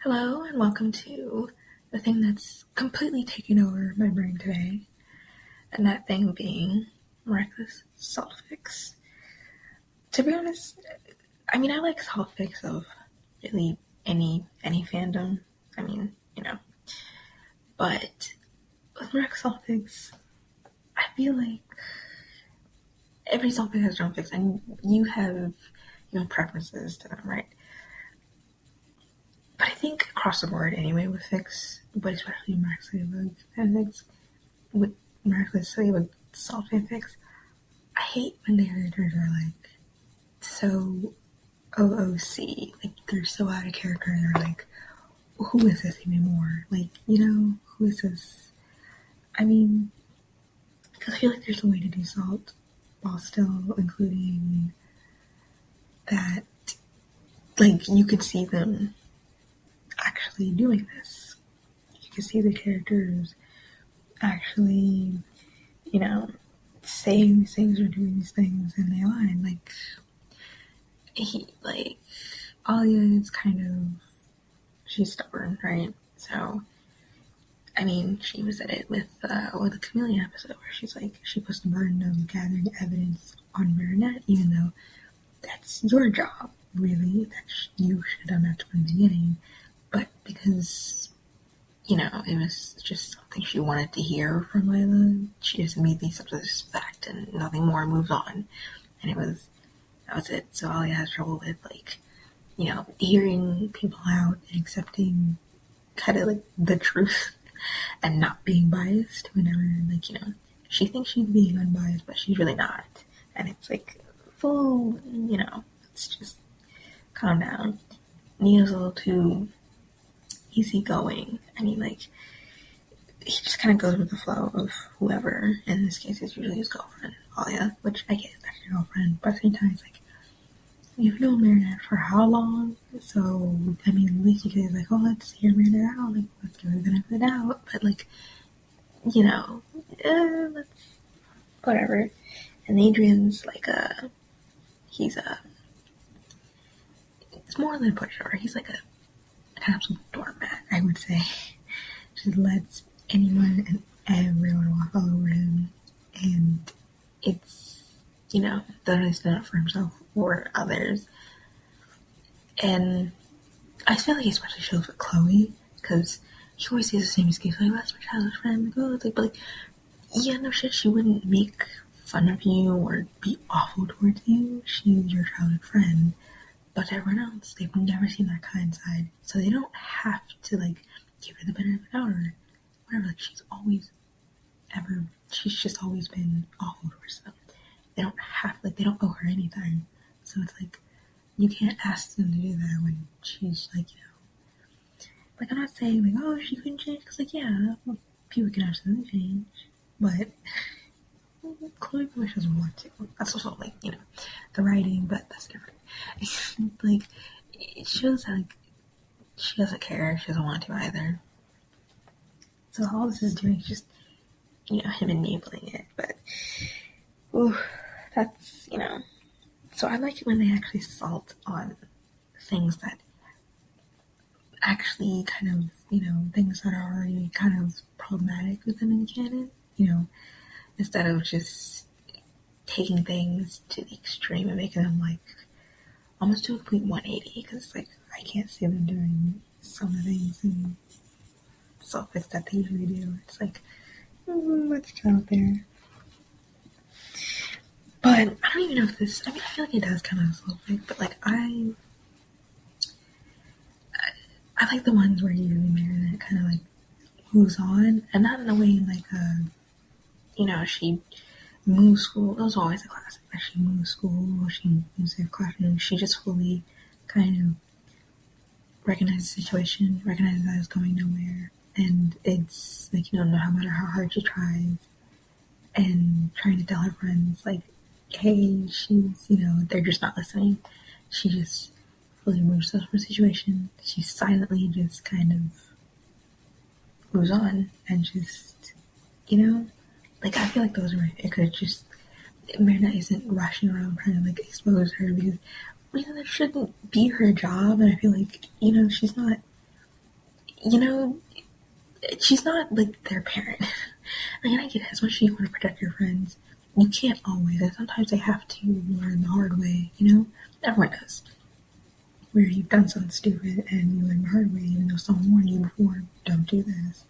Hello and welcome to the thing that's completely taken over my brain today, and that thing being Miraculous Saltfix. To be honest, I like Saltfix of really any fandom. But with Miraculous Saltfix, I feel like every Saltfix has their own fix, and you have preferences to them, right? But I think across the board anyway with fics, but especially Miraculous Ladybug fanfics, with Miraculous Ladybug Salt fanfics, I hate when the editors are like so OOC, like they're so out of character and they're like, who is this anymore? Like, who is this? Because I feel like there's a way to do salt while still including that, like, you could see them actually doing this. You can see the characters actually, saying these things or doing these things, and they align. Alia is she's stubborn, right? So, she was at it with the Chameleon episode where she's like, she puts the burden of gathering evidence on Marinette, even though that's your job, really. That you should have done that from the beginning. But because, it was just something she wanted to hear from Layla, she just immediately accepted this fact and nothing more, moves on. And that was it. So Alia has trouble with, hearing people out and accepting the truth and not being biased whenever, she thinks she's being unbiased, but she's really not. And it's full, it's just calm down. Neo's a little too easygoing. He just kind of goes with the flow of whoever. In this case, it's usually his girlfriend, Alia, which I guess that's your girlfriend, but at the same time, it's you've known Marinette for how long? So, at least you could be let's hear Marinette out, let's give her the benefit of the doubt, but let's, whatever. And Adrian's it's more than a pushover. He's an absolute doormat, I would say. Just lets anyone and everyone walk all over him, and it's, doesn't really stand up for himself or others. And I feel like he especially shows with Chloe, because she always says the same excuse, that's my childhood friend, no shit, she wouldn't make fun of you or be awful towards you. She's your childhood friend. But everyone else, they've never seen that kind side, so they don't have to give her the benefit of the doubt or whatever. She's just always been awful towards them. They don't have, they don't owe her anything. So it's you can't ask them to do that when she's I'm not saying oh, she couldn't change, because people can absolutely change, but Chloe probably doesn't want to. That's also the writing, but that's different. It shows that she doesn't care, she doesn't want to either. So all this is doing is just him enabling it, but that's so I like it when they actually salt on things that actually things that are already problematic within the canon, instead of just taking things to the extreme and making them almost do a complete 180, because I can't see them doing some of the things in Saltfix that they usually do. It's let's go out there. But I don't even know if this, I feel like it does kind of Saltfix, but I like the ones where usually Marinette moves on, and not in a way she moves school. That was always a classic. She moves school, or she moves her classroom. She just fully recognizes the situation, recognizes that it's going nowhere, and it's no matter how hard she tries, and trying to tell her friends hey, she's they're just not listening. She just fully removes herself from the situation. She silently just moves on and just I feel like those are, it could just, Marinette isn't rushing around trying to expose her, because that shouldn't be her job. And I feel she's not you know, she's not like their parent. I mean, I get it. As much as you want to protect your friends, you can't always. And sometimes they have to learn the hard way, you know? Everyone does. Where you've done something stupid and you learn the hard way, even though someone warned you before, don't do this.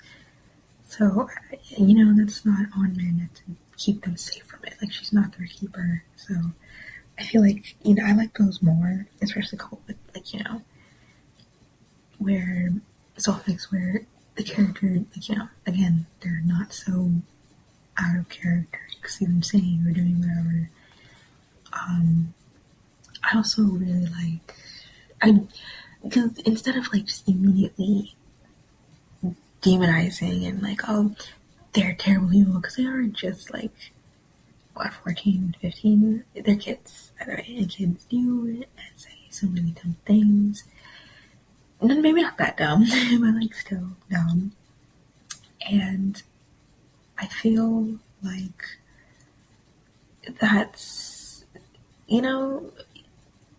So, you know, that's not on Marinette to keep them safe from it. Like, she's not their keeper. So, I feel like, you know, I like those more, especially coupled with, like, you know, where Soulfix, where the character, like, you know, again, they're not so out of character. You can see them saying or doing whatever. I also really like, because instead of like just immediately demonizing and like, oh, they're terrible people, because they are just like, what, 14, 15? They're kids, by the way, and kids do and say so many dumb things. And maybe not that dumb, but like still dumb. And I feel like that's, you know,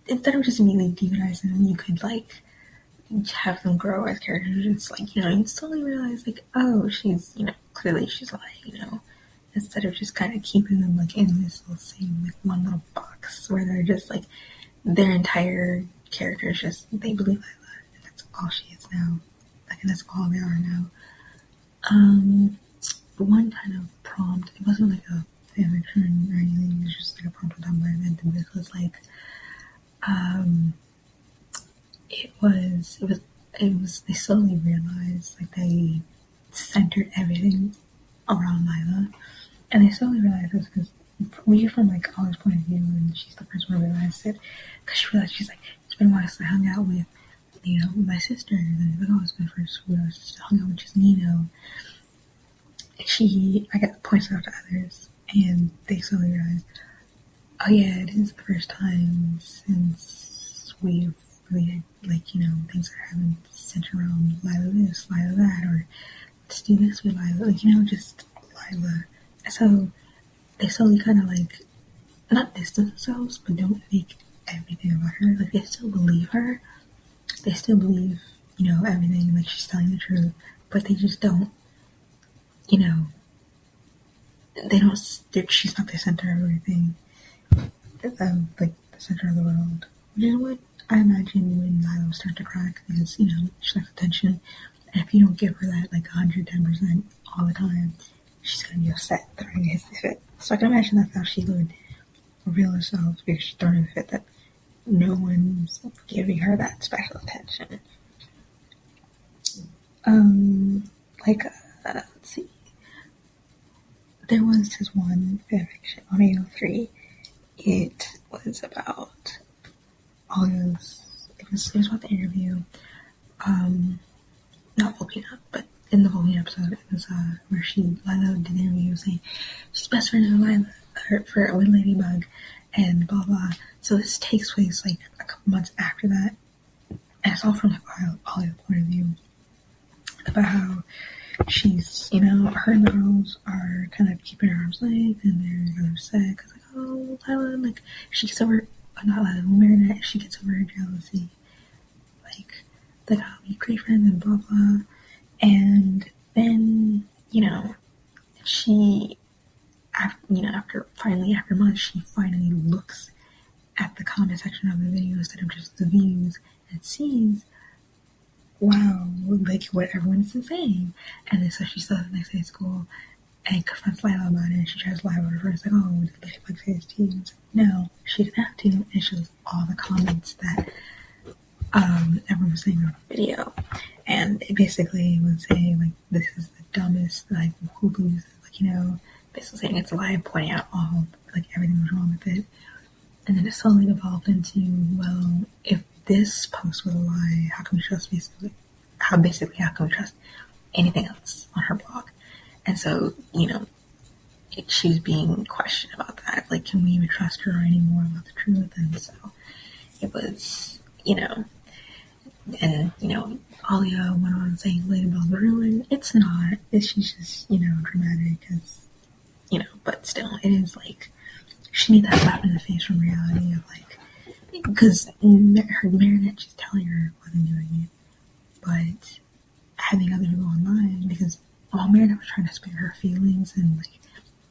instead of just immediately demonizing them, you could like have them grow as characters. It's like, you know, you slowly realize like, oh, she's, you know, clearly she's lying, you know, instead of just kind of keeping them like in this little same like one little box where they're just like their entire character is just they believe Lila and that's all she is now. Like, and that's all they are now. One kind of prompt, it wasn't like a fanfiction or anything, it was just like a prompt done by event, and this was like, they slowly realized, like, they centered everything around Lila, and they slowly realized this because we hear from, like, Olive's point of view, and she's the first one who realized it, because she realized, she's like, it's been a while since I hung out with, you know, my sister, and then like, oh, it's my first, we just hung out with just Nino. I got pointed out to others, and they slowly realized, oh yeah, it is the first time since we've really, like, you know, things are having centered around Lila this, Lila that, or let's do this with Lila, like, you know, just Lila. So they slowly kind of like, not distance themselves, but don't make everything about her. Like, they still believe her. They still believe, you know, everything, like, she's telling the truth, but they just don't, you know, she's not the center of everything, like, the center of the world. Which is what I imagine when Lila will start to crack, because, you know, she likes attention, and if you don't give her that, like, 110% all the time, she's gonna be upset throwing a hissy fit. So I can imagine that's how she would reveal herself, because she's throwing a fit that no one's giving her that special attention. Let's see. There was this one fanfiction on AO3. It was about it was about the interview. Not Volpina, but in the Volpina episode, it was where Lila did the interview saying she's best friend with Lila, with Ladybug, and blah blah. So this takes place like a couple months after that, and it's all from like Olive's point of view about how she's, you know, her and the girls are kind of keeping her arm's length, and they're kind of upset because, like, oh, Lila, like, she gets over, not Lila, Marinette, she gets over her jealousy, like, oh, we great friends and blah blah, and then, you know, after months, she finally looks at the comment section of the video instead of just the views, and sees, wow, like, what everyone's saying. And then so she still has the next day at school and confronts Lila about it, and she tries to lie about it first, like, oh, did Ladybug say this to you? Like, no, she didn't have to, and shows all the comments that everyone was saying on the video. And it basically would say, like, this is the dumbest, like, who believes it? Like, you know, basically saying it's a lie, pointing out all, like, everything was wrong with it. And then it slowly evolved into, well, if this post was a lie, how can we trust how can we trust anything else on her blog? And so, you know, she's being questioned about that. Like, can we even trust her anymore about the truth? And so it was, you know, and, you know, Alia went on saying Ladybug's ruined. It's not. She's just, you know, dramatic, because, you know, but still, it is like, she needs that slap in the face from reality of, like, because her Marinette, she's telling her wasn't doing it, but having other people online, because while Meredith was trying to spare her feelings and like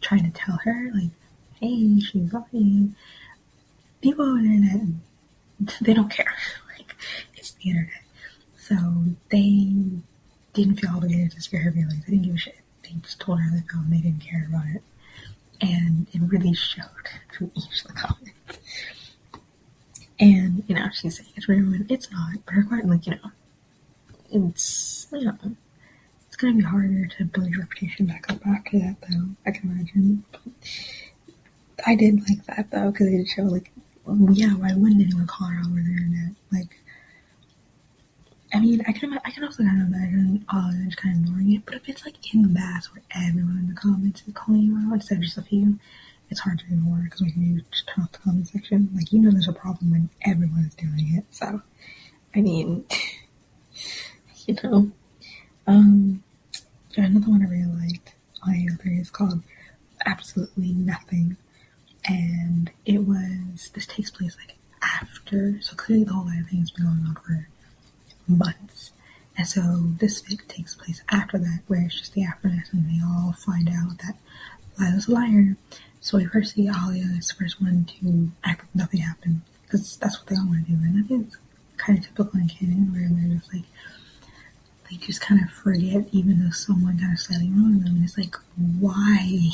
trying to tell her like, hey, she's lying, people on the internet, they don't care. Like, it's the internet. So they didn't feel obligated to spare her feelings. They didn't give a shit. They just told her that they didn't care about it. And it really showed through each of the comments. And, she's saying it's ruined. It's not. But her quite, like, it's, it's going to be harder to build your reputation back up after that, though. I can imagine. But I did like that, though, because it did show, like, yeah, why wouldn't anyone call her out over the internet? Like, I mean, I can also kind of imagine just kind of ignoring it, but if it's like in mass where everyone in the comments is calling you out instead of just a few, it's hard to ignore because we can just turn off the comment section. Like, there's a problem when everyone is doing it. So, I mean, another one I really liked on AO3 is called Absolutely Nothing, and this takes place like after, so clearly the whole thing has been going on for months. And so this fic takes place after that, where it's just the aftermath, and they all find out that Lila's a liar. So we first see Alia is the first one to act like nothing happened, because that's what they all want to do. And I think it's kind of typical in canon, where they're just like, they just kind of forget, even though someone kind of slightly wronged them. And it's like, why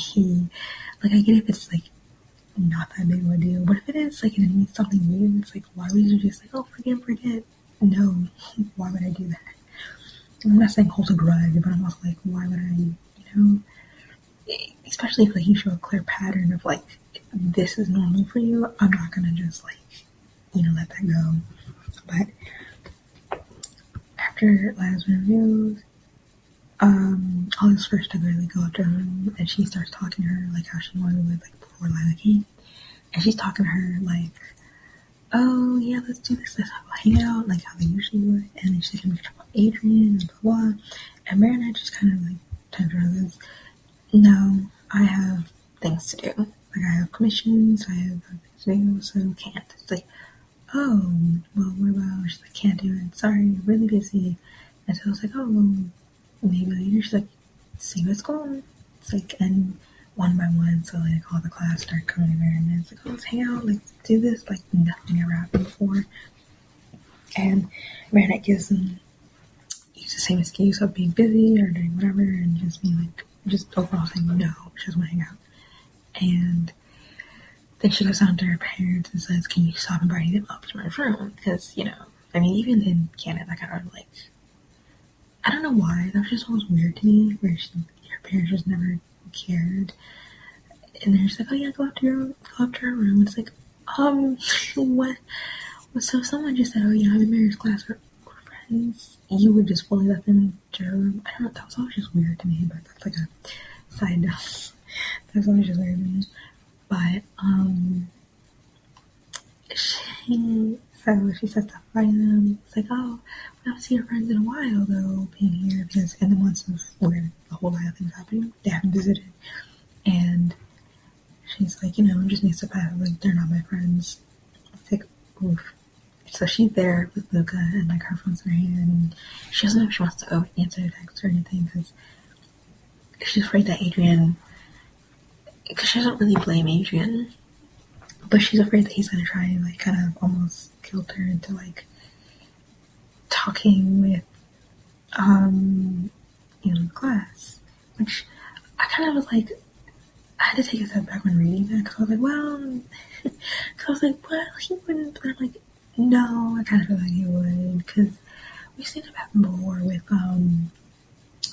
like, I get if it's like not that big of a deal, but if it is like, and it means something new, it's like, why would you just like, oh, forget? No, why would I do that? I'm not saying hold a grudge, but I'm also like, why would I, especially if like you show a clear pattern of like, this is normal for you, I'm not gonna just like, let that go. But after Lila's been revealed, Olive's first to really go up to her and she starts talking to her like how she wanted with like before Lila came, and she's talking to her like, oh yeah, let's do this, let's hang out like how they usually would. And then she's like, talk about Adrian and blah blah. And Marinette just kind of like turns around and says, no, I have things to do. Like, I have commissions, I have things to do, so can't. It's like, oh, well, what about? She's like, can't do it. Sorry, really busy. And so I was like, oh, well, maybe later. She's like, see what's going on. It's like, and one by one, so like all the class start coming to her, and it's like, oh, let's hang out, like do this, like nothing ever happened before. And Marinette use the same excuse of being busy or doing whatever, and just being like, just overall saying no, she doesn't want to hang out. And then she goes down to her parents and says, can you stop inviting them up to my room? Because, I mean, even in Canada, that kind of like, I don't know why, that was just always weird to me, where her parents just never cared. And they're just like, oh yeah, go up to her room. And it's like, what? So if someone just said, oh yeah, I'm in Mary's class, we're friends, you would just fully let them into her room? I don't know, that was always just weird to me, but that's like a side note. That's always just weird to me. But, she says stop fighting them. It's like, oh, we haven't seen your friends in a while, though, being here, because in the months of where the whole lot of things happening, they haven't visited. And she's like, I'm just mixed up, like, they're not my friends. It's like, oof. So she's there with Luca, and like her phone's in her hand, and she doesn't know if she wants to answer the text or anything, because she's afraid that Adrian, because she doesn't really blame Adrian, but she's afraid that he's gonna try and like kind of almost guilt her into like talking with the class, which I kind of was like, I had to take a step back when reading that, because I was like, well, because I was like, well, he wouldn't, but I'm like, no, I kind of feel like he would, because we've seen it happen before with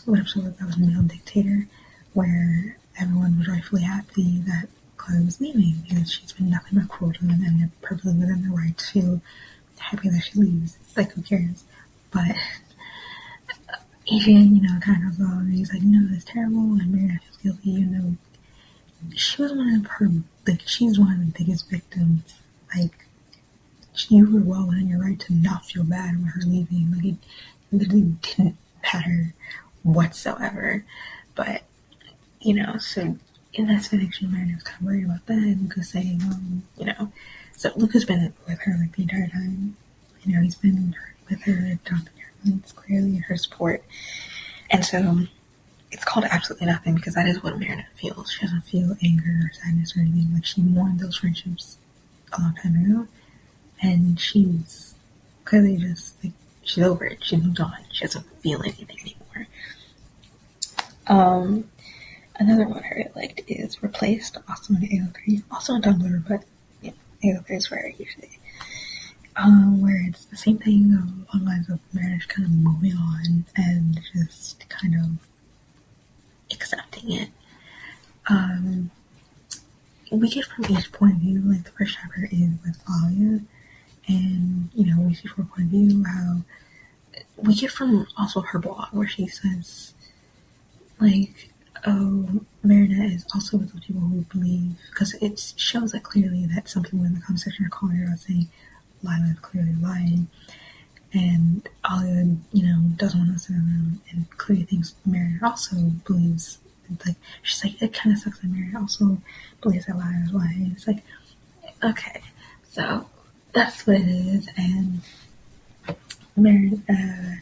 what episode that was Male Dictator, where everyone was rightfully happy that Chloe was leaving because she's been nothing but cruel to them, and they're perfectly within their right to feel happy that she leaves. Like, who cares? But Adrian, kind of and he's like, no, that's terrible, and Marinette feels guilty, she was one of her, like, she's one of the biggest victims. Like, you were well within your right to not feel bad with her leaving. Like, it literally didn't matter whatsoever. But, so in that fiction, Marinette was kind of worried about that, and Luca's saying, so Luca's been with her like the entire time. He's been with her, talking to her influence, clearly, and her support. And so it's called Absolutely Nothing because that is what Marinette feels. She doesn't feel anger or sadness or anything. Like, she mourned those friendships a long time ago, and she's clearly just, like, she's over it. She's moved on. She doesn't feel anything anymore. Another one I really liked is Replaced, also in AO3, also on Tumblr, but yeah, AO3 is where I usually, where it's the same thing along lines of marriage kind of moving on and just kind of accepting it. We get from each point of view, like the first chapter is with Alia, and we see from her point of view how we get from also her blog where she says, like, oh, Marinette is also with those people who believe, because it shows that clearly that some people in the comment section are calling her out saying Lila is clearly lying, and Alia, doesn't want to listen to them, and clearly thinks Marinette also believes, like, she's like, it kind of sucks that Marinette also believes that Lila is lying. It's like, okay, so that's what it is, and Marinette,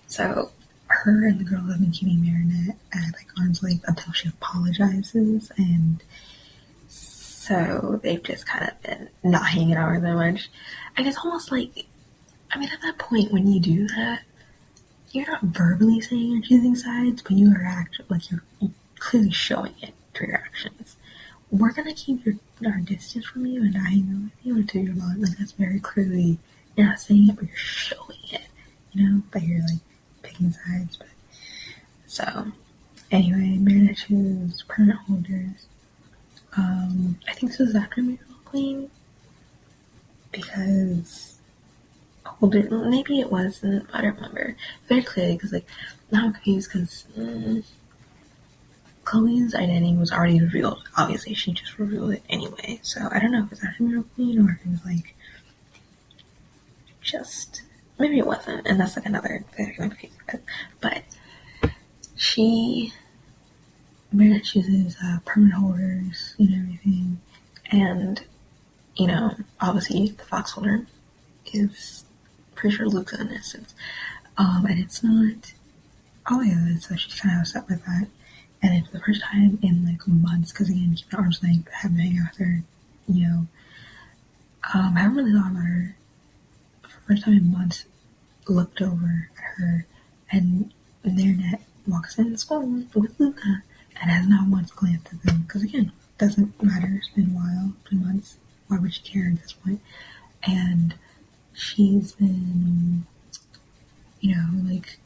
so her and the girl have been keeping Marinette at like arm's length until she apologizes, and so they've just kind of been not hanging out that much. And it's almost like, I mean, at that point when you do that, you're not verbally saying you're choosing sides, but you are actually, like, you're clearly showing it through your actions. We're gonna keep our distance from you and not hang out with you until you're not, like, that's very clearly, you're not saying it, but you're showing it, but you're like picking sides. But so anyway, Marinette chooses permanent holders. I think this was after Miracle Queen, because holder, maybe it wasn't, I don't remember very clearly, because like now I'm confused because Chloe's identity was already revealed. Obviously, she just revealed it anyway, so I don't know if it's after Miracle Queen or if it was like just, maybe it wasn't, and that's like another thing I'm confused with. But Marinette chooses permanent holders and everything, and obviously the fox holder is pretty sure Luca in essence, and it's not Alia, and so she's kind of upset with that. And it's the first time in like months, because again, keep the arm's length, haven't been hanging out with her, I haven't really thought about her. For the first time in months, looked over at her, and Marinette walks in school with Luca and has not once glanced at them, because again, doesn't matter, it's been a while, it's been months, why would she care at this point? And she's been, like,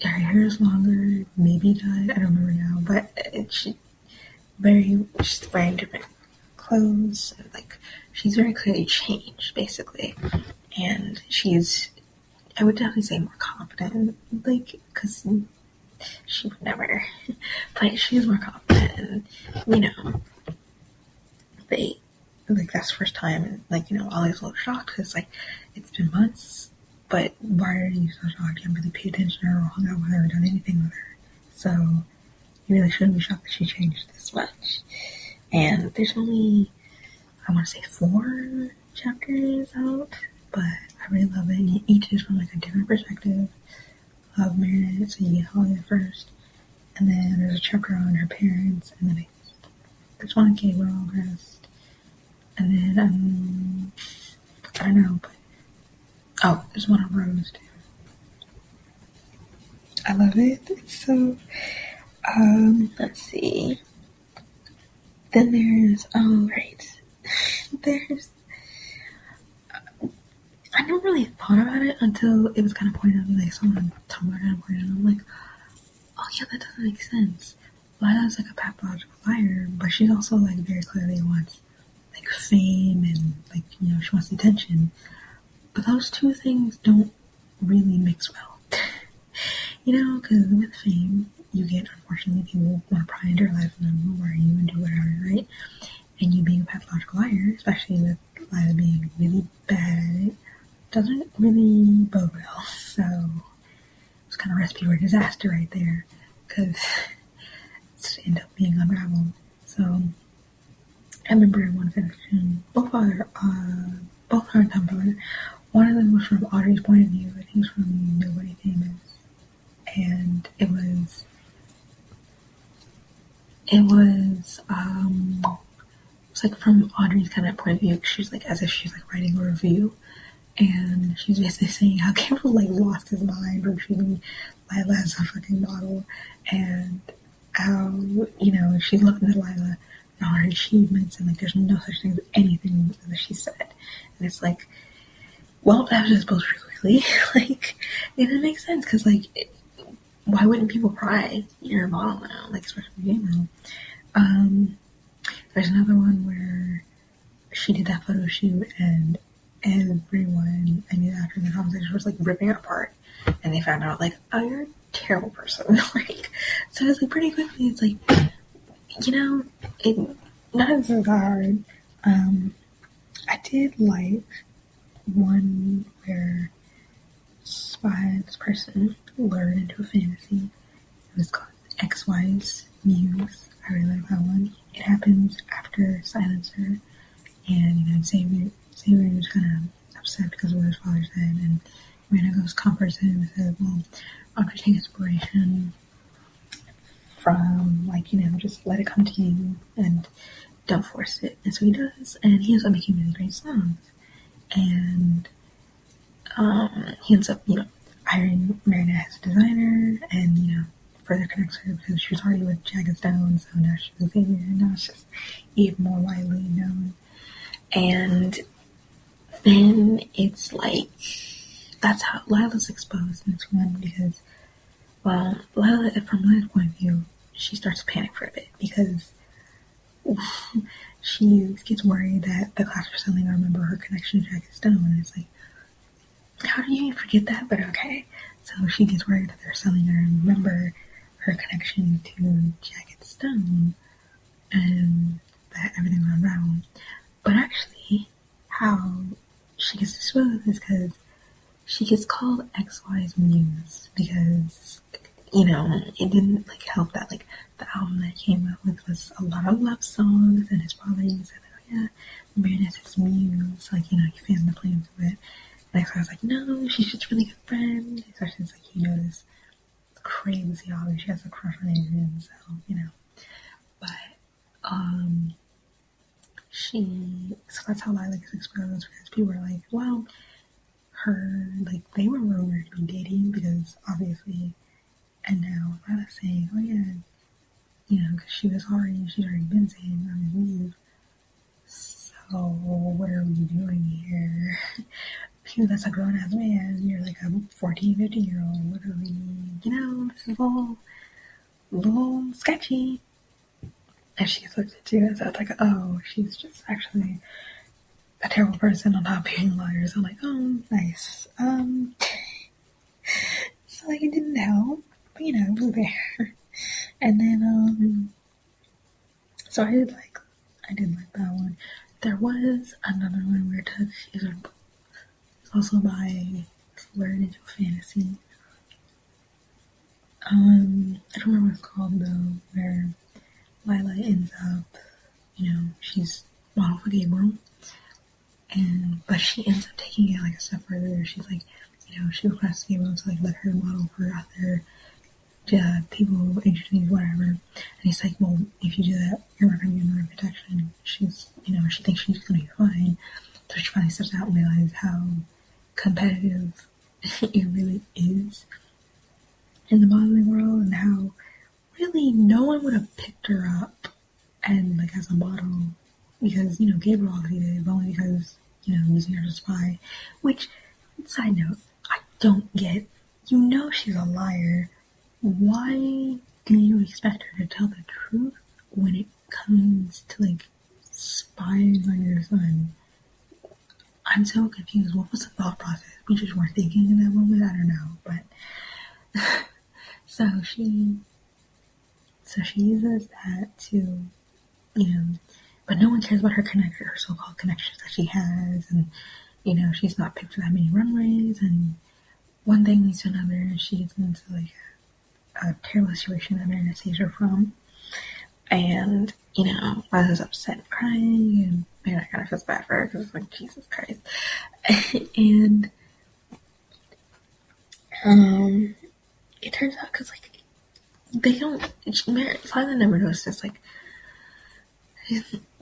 her hair is longer, maybe dyed, I don't remember now, but she's wearing different clothes, and like, she's very clearly changed, basically, and she's, I would definitely say, more confident, like, because she would never, but she's more confident, and, they, like, that's the first time, and, like, Ollie's a little shocked, because, like, it's been months, but why are you so shocked? You haven't really paid attention to her, or hung out with her, or done anything with her, so you really shouldn't be shocked that she changed this much. And there's only, I want to say 4 chapters out, but I really love it, and each is from, like, a different perspective of Marinette, so you get Alia first, and then there's a chapter on her parents, and then there's one on Gabriel August, and then, I don't know, but, oh, there's one on Rose, too. I love it. It's so, let's see, then there's, there's, I never really thought about it until it was kind of pointed out to me, like, someone on Tumblr kind of pointed out, I'm like, oh yeah, that doesn't make sense. Lila's like a pathological liar, but she's also, like, very clearly wants, like, fame and, like, she wants attention. But those two things don't really mix well. Because with fame, you get, unfortunately, people want to pry into your life and worry you and do whatever, right? And you being a pathological liar, especially with Lila being really bad at it, doesn't really bode well. So it's kind of a recipe for disaster right there, because it's end up being unraveled. So I remember in one fanfiction, both are on Tumblr. One of them was from Audrey's point of view, I think It was from Nobody Famous, and it's like from Audrey's kind of point of view. She's like as if she's like writing a review, and she's basically saying how Campbell like lost his mind for treating Lila as a fucking model, and how she's looking at Lila and all her achievements, and like there's no such thing as anything that she said, and it's like, well, that was just supposed pretty quickly, like it doesn't make sense because like why wouldn't people cry? You're a model now, like especially gay now. There's another one where she did that photo shoot and everyone I knew after the conversation was like ripping it apart, and they found out like, oh, you're a terrible person. Like, so it's like pretty quickly it's like, it none of this is hard. I did like one where this person lured into a fantasy. It was called XY's Muse. I really like that one. It happens after Silencer, and Xavier was kind of upset because of what his father said, and Miranda goes comforts him and says, well, I'll take inspiration from, like, just let it come to you and don't force it. And so he does, and he ends up making really great songs. And he ends up, hiring Marina as a designer, and, further connects her because she was already with Jagged Stone, so now she's with Xavier, and now it's just even more widely known. And then it's like, that's how Lila's exposed in this one, because, well, Lila, from Lila's point of view, she starts to panic for a bit, because she gets worried that the class are suddenly going to remember her connection to Jagged Stone, and it's like, how do you even forget that? But okay. So she gets worried that they're suddenly going to remember her connection to Jagged Stone, and that everything went wrong. But actually, how she gets exposed is because she gets called XY's Muse, because, it didn't, like, help that, like, the album that came out with was a lot of love songs, and his father said, oh yeah, Meredith's his muse, like, he fanned the flames of it. And I was like, no, she's just a really good friend, especially since, like, this crazy, obviously she has a crush on Adrian, so, but, so that's how Lila gets exposed, because people were like, well, they were rumored to be dating, because obviously, and now Lila's saying, oh yeah, because she's already been saying, I'm his muse, so what are we doing here? Because that's a grown-ass man, you're like a 14, 15-year-old, what are we, this is all a little sketchy. And she looked at you and said, like, oh, she's just actually a terrible person on top of being liars. I'm like, oh, nice. So, like, it didn't help, but, it was there. And then, so I did like that one. There was another one where it was also by Lured into a Fantasy. I don't remember what it's called, though, where Lila ends up, she's model for Gabriel, but she ends up taking it like a step further. She's like, she requests Gabriel to like let her model for other people, agencies, whatever. And he's like, well, if you do that, you're not going to get another protection. She's, she thinks she's going to be fine. So she finally steps out and realizes how competitive it really is in the modeling world, and how really no one would have picked her up and like as a model, because Gabriel obviously did, but only because using her as a spy. Which, side note, I don't get. She's a liar. Why do you expect her to tell the truth when it comes to like spying on your son? I'm so confused. What was the thought process? We just weren't thinking in that moment. I don't know, but so she uses that to, but no one cares about her so-called connections that she has, and, she's not picked for that many runways, and one thing leads to another, and she gets into, like, a terrible situation that Marina saves her from, and, Liza's upset and crying, and Marina kind of feels bad for her, because it's like, Jesus Christ, and It turns out because like they don't. Silent never noticed this.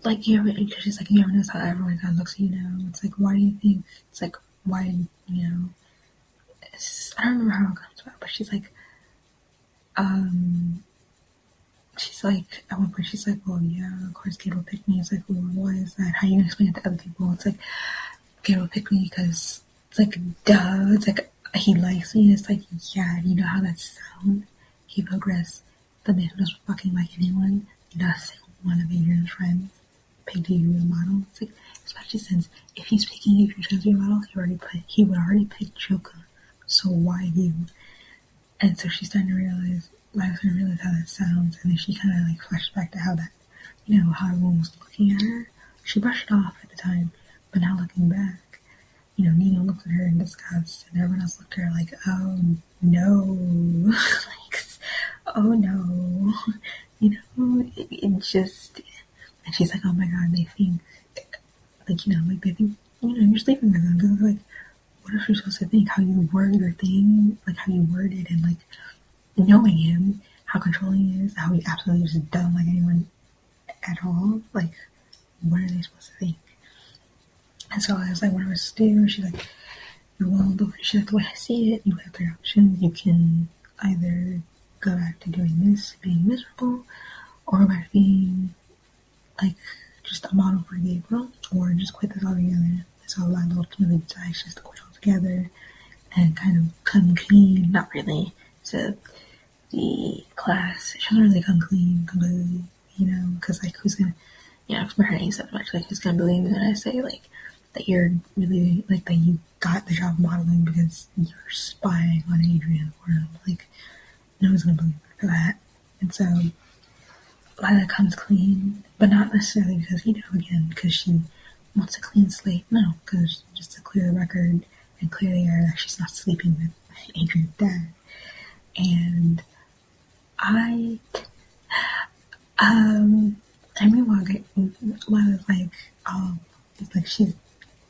Like you ever, because she's like, you ever notice how everyone kind of looks at you now? It's like, why do you think? It's like, why, I don't remember how it comes about, but she's like, at one point, she's like, well, yeah, of course, Gabriel picked me. It's like, well, why is that? How are you gonna explain it to other people? It's like, Gabriel picked me because it's like, duh. It's like, he likes me. And it's like, yeah, you know how that sounds? He progressed. The man who doesn't fucking like anyone. Not a single one of Adrian's friends picked you as a model. It's like, especially since if he's picking you as your model, he would already pick Choka. So why you? And so she's starting to realize, how that sounds, and then she kind of like flashed back to how that, how everyone was looking at her. She brushed it off at the time, but now looking back, Nina looked at her in disgust, and everyone else looked at her like, oh no, like, oh no, it just, and she's like, oh my god, they think, like they think, you're sleeping with them, because like, what if you're supposed to think? How you word your thing, like how you word it, and like knowing him, how controlling he is, how he absolutely just doesn't like anyone at all. Like, what are they supposed to think? And so I was like, what am I supposed to do? She's like, well, she's like, the way I see it, you have three options. You can either go back to doing this, being miserable, or go back to being like just a model for Gabriel, or just quit this altogether. So Lila ultimately decides just to quit altogether and kind of come clean. Not really. So the class, she doesn't really come clean completely, because like who's gonna, for her name so much, like who's gonna believe me when I say like that you're really like that you got the job modeling because you're spying on Adrian or like no one's gonna believe her for that. And so Lila comes clean, but not necessarily because again because she wants a clean slate. No, because just to clear the record and clear the air that she's not sleeping with Adrian's dad. And meanwhile, Lila's like, oh, like she's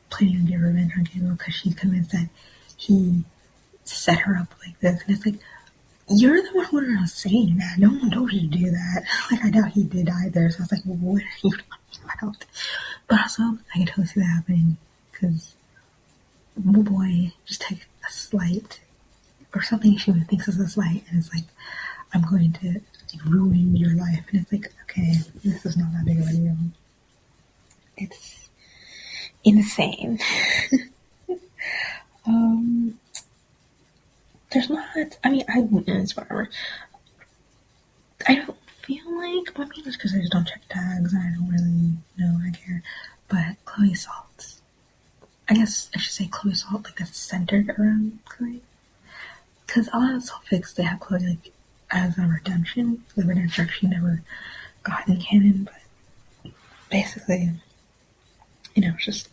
planning to get revenge on Gabriel because she's convinced that he set her up like this. And it's like, you're the one who was saying that. No one told you to do that. Like, I doubt he did either. So I was like, well, what are you talking about? But also, I can totally see that happening because, oh boy, just take a slight or something she even thinks is a slight, and it's like, I'm going to ruin your life. And it's like, okay, this is not that big of a deal. It's insane. There's not, I witnessed whatever. I don't feel like, but maybe it's because I just don't check tags and I don't really know, I care. But Chloe Salt's, I guess I should say Chloe Salt, like that's centered around Chloe. Because a lot of self-fics, they have Chloe like as a redemption. The redemption she never got in canon, but basically, it's just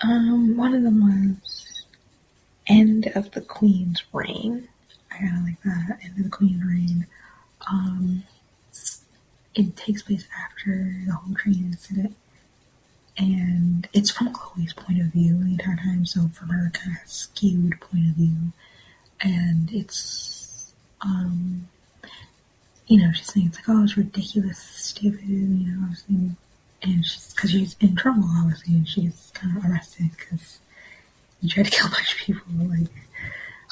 one of them was End of the Queen's Reign. I kind of like that. End of the Queen's Reign. It takes place after the whole train incident, and it's from Chloe's point of view the entire time. So from her kind of skewed point of view, and it's she's saying it's like, oh, it's ridiculous, stupid, obviously, and because she's in trouble, obviously, and she's kind of arrested because he tried to kill a bunch of people, like,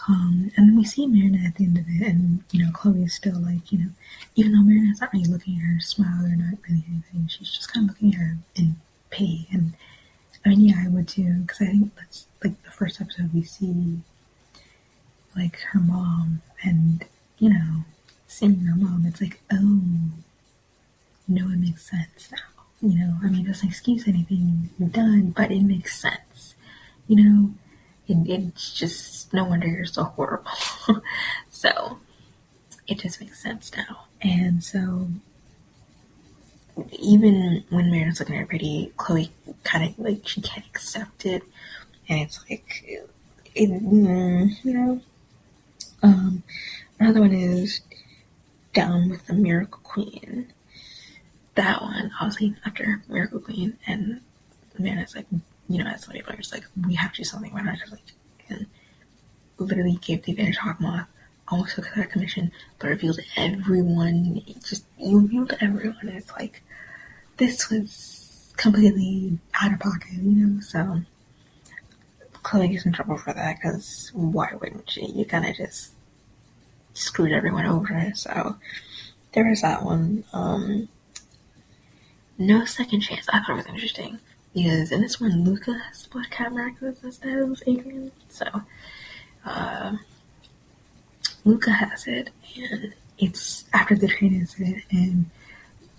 and then we see Marinette at the end of it, and, Chloe is still like, even though Marinette's not really looking at her smile or not really anything, she's just kind of looking at her in pity, and, I would too, because I think that's, like, the first episode we see, like, her mom, and, seeing her mom, it's like, oh, it makes sense now. It doesn't excuse anything you've done, but it makes sense. It's just, no wonder you're so horrible. So, it just makes sense now. And so, even when Meredith's looking at her pretty, Chloe kind of, like, she can't accept it. And it's like, another one is Down with the Miracle Queen. That one, obviously, after Miracle Queen, and Meredith's like, as somebody players, like, we have to do something. Why not just, like, and literally gave the Vanished Hawkmoth, almost took her commission, but revealed everyone. You revealed everyone. And it's like, this was completely out of pocket, So Chloe gets in trouble for that, because why wouldn't she? You kind of just screwed everyone over. So there was that one. No Second Chance. I thought it was interesting, because in this one, Luca has the Black Cat Miraculous instead of Adrian. So Luca has it, and it's after the train incident, and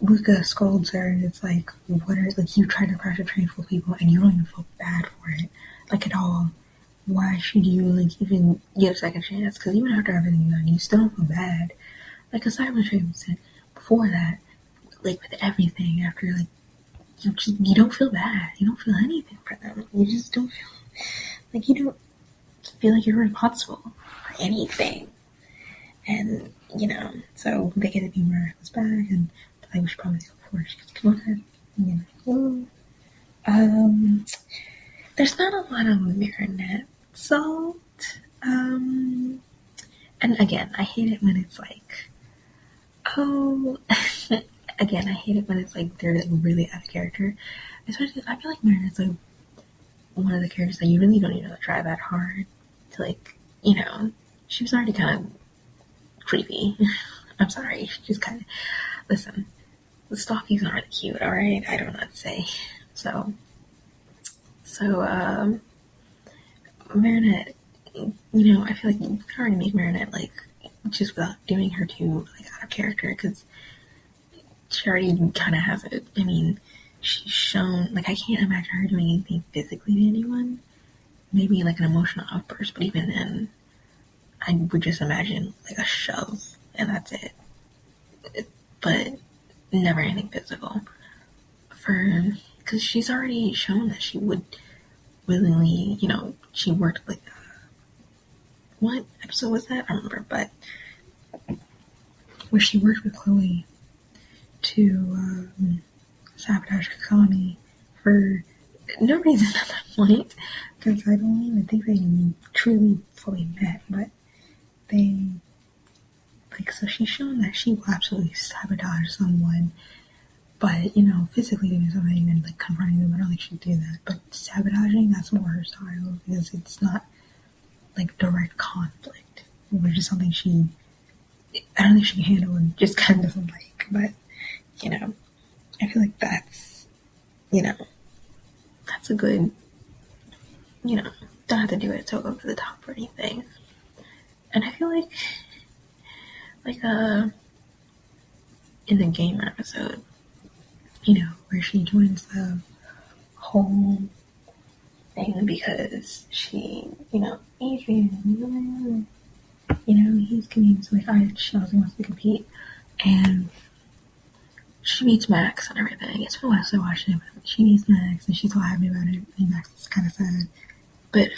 Luca scolds her, and it's like, you tried to crash a train full of people, and you don't even feel bad for it, at all. Why should you, even get a second chance? Because even after everything you've done, you still don't feel bad. Aside from the train incident, before that, with everything, after, you don't feel bad. You don't feel anything for them. You just don't feel, you don't feel like you're responsible for anything. And, so they get to be Miraculous back, and we should probably go before she gets promoted. There's not a lot of Marinette salt. And again, I hate it when it's again, I hate it when it's they're really out of character. Especially, I feel like Marinette's one of the characters that you really don't even have to try that hard to she was already kind of creepy. I'm sorry, she just kind of, listen, the Stalky's not really cute, alright? I don't know what to say. So Marinette, I feel like you can already make Marinette, just without doing her too, out of character, because she already kind of has it. I mean, she's shown, I can't imagine her doing anything physically to anyone. Maybe, an emotional outburst, but even then, I would just imagine, a shove, and that's it. But never anything physical. Because she's already shown that she would willingly, she worked what episode was that? I don't remember, but where she worked with Chloe to sabotage Kakami for no reason at that point, because I don't even think they truly fully met, but they, so she's shown that she will absolutely sabotage someone, but, physically doing something and, confronting them, I don't think she'd do that, but sabotaging, that's more her style, because it's not, direct conflict, which is something I don't think she can handle and just kind of doesn't like, but, I feel like that's, that's a good, don't have to do it to go to the top or anything. And I feel like in the gamer episode, where she joins the whole thing because she, Adrian, he's getting so she wants to compete, and she meets Max and everything. It's been a while since I watched it, but she meets Max and she's all happy about it, and Max is kind of sad. But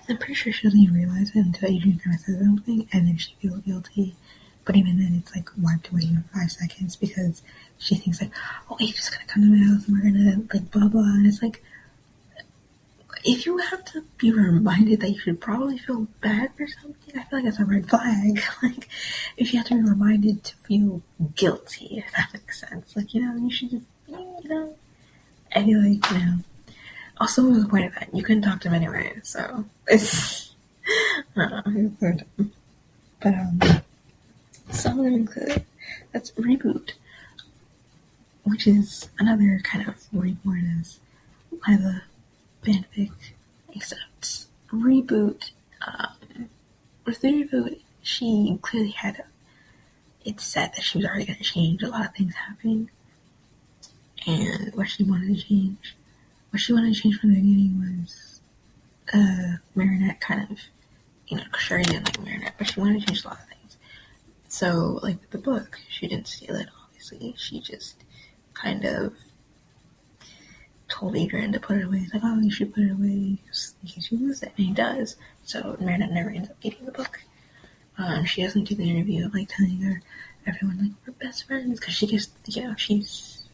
I'm pretty sure she doesn't even realize it until Adrian kind of says something, and then she feels guilty. But even then, it's wiped away in 5 seconds, because she thinks oh, Adrian's gonna come to my house and we're gonna blah blah. And it's if you have to be reminded that you should probably feel bad for something, I feel like that's a red flag. If you have to be reminded to feel guilty, if that makes sense. You should just, I feel also, what was the point of that? You couldn't talk to him anyway, so it's, I don't know, but, some of them include, that's Reboot, which is another kind of reborn as Lila fanfic, except Reboot, with the Reboot, she clearly had, it said that she was already going to change a lot of things happening, and what she wanted to change from the beginning was, Marinette kind of, sure, didn't like Marinette, but she wanted to change a lot of things. So, with the book, she didn't steal it, obviously. She just kind of told Adrian to put it away. He's oh, you should put it away in case you lose it. And he does. So, Marinette never ends up getting the book. She doesn't do the interview of, telling everyone, we're best friends. Because she just, she's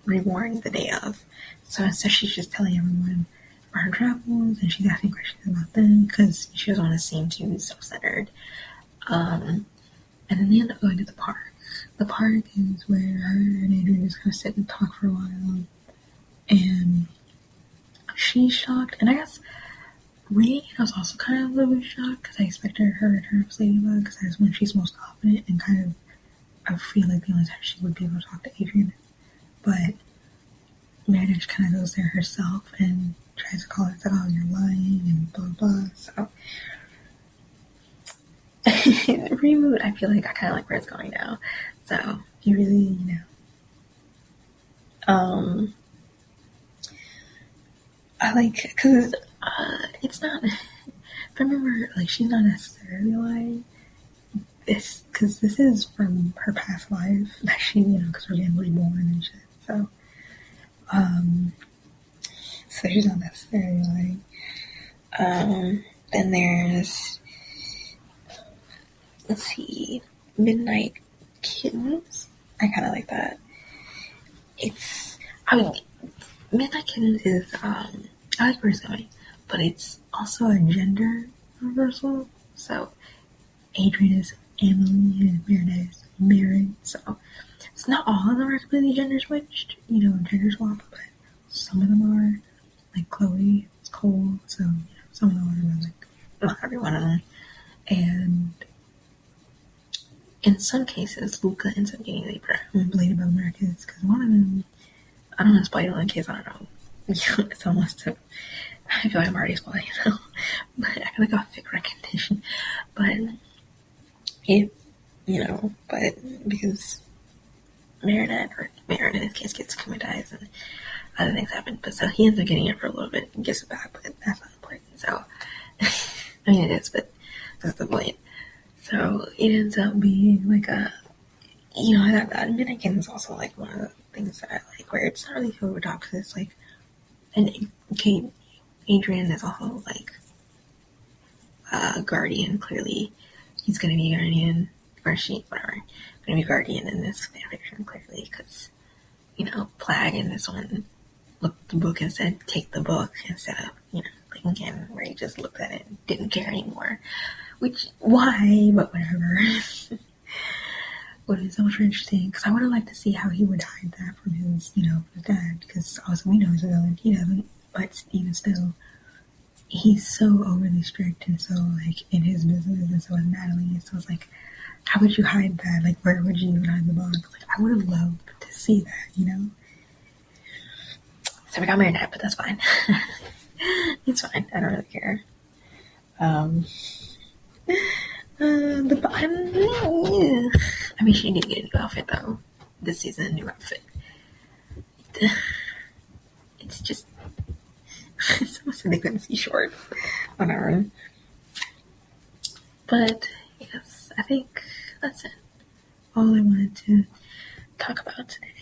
reborn the day of. So instead, she's just telling everyone her travels, and she's asking questions about them because she doesn't want to seem too self-centered. And then they end up going to the park. The park is where her and Adrian just kind of sit and talk for a while, and she's shocked. And I guess reading it, I was also kind of a little bit shocked because I expected her to turn up Ladybug because that's when she's most confident and kind of, I feel like the only time she would be able to talk to Adrian. But Meredith just kind of goes there herself and tries to call her, it's like, oh, you're lying and blah blah. So Reboot, I feel like I kind of like where it's going now. So you really, I like, because it's not, if I remember, like, she's not necessarily lying. This, because this is from her past life that she, because her dad was born and shit. So, so she's not necessarily lying. Then there's, let's see, Midnight Kittens. I kind of like that. Midnight Kittens is, I like where it's going, but it's also a gender reversal. So Adrian is Emily and Meredith is married. So it's not all of them are completely gender switched, gender swapped, but some of them are. Like Chloe, it's Cole, so some of them are, like, not every one of them. And in some cases, Luca ends up getting Ladybug Miraculous because one of them, I don't want to spoil it in case, I don't know. It's almost I feel like I'm already spoiling it now. But I feel like I'll fake recognition. But but because Meredith case gets comatized and other things happen, but so he ends up getting it for a little bit and gives it back, but that's not important. So I mean, it is, but that's the point. So it ends up being like a, that Midnight Kittens is also like one of the things that I like, where it's not really over top because it's like, and Adrian is also like a guardian. Clearly, he's gonna be guardian, or she, whatever, gonna be guardian in this fanfiction. Clearly, because Plague in this one looked at the book and said, "Take the book," instead of Lincoln, where he just looked at it and didn't care anymore. Which, why? But whatever. Would have been so much more interesting, because I would have liked to see how he would hide that from his, his dad, because also we know he's a villain, he doesn't, but even still, he's so overly strict and so, like, in his business, and so is Natalie, so it's like, how would you hide that? Like, where would you even hide the box? Like, I would have loved to see that, So we got married at, but that's fine. It's fine, I don't really care. I mean, she did get a new outfit though. This season, a new outfit. It's just, someone said they couldn't see shorts. Whatever. But yes, I think that's it. All I wanted to talk about today.